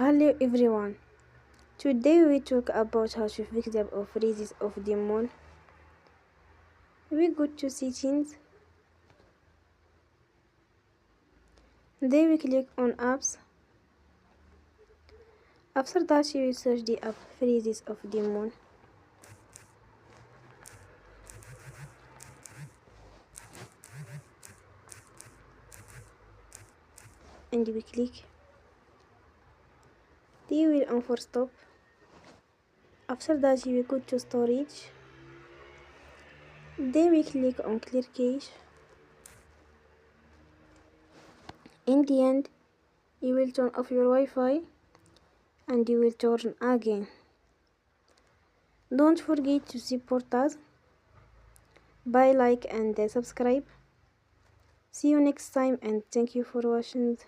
Hello everyone. Today we talk about how to fix the freezes of the moon. We go to settings. Then we click on apps. After that you will search the app freezes of the moon. And we click. Then you will on for stop. After that you will go to storage. Then we click on clear cache. In the end, you will turn off your Wi-Fi and you will turn again. Don't forget to support us by like and subscribe. See you next time and thank you for watching.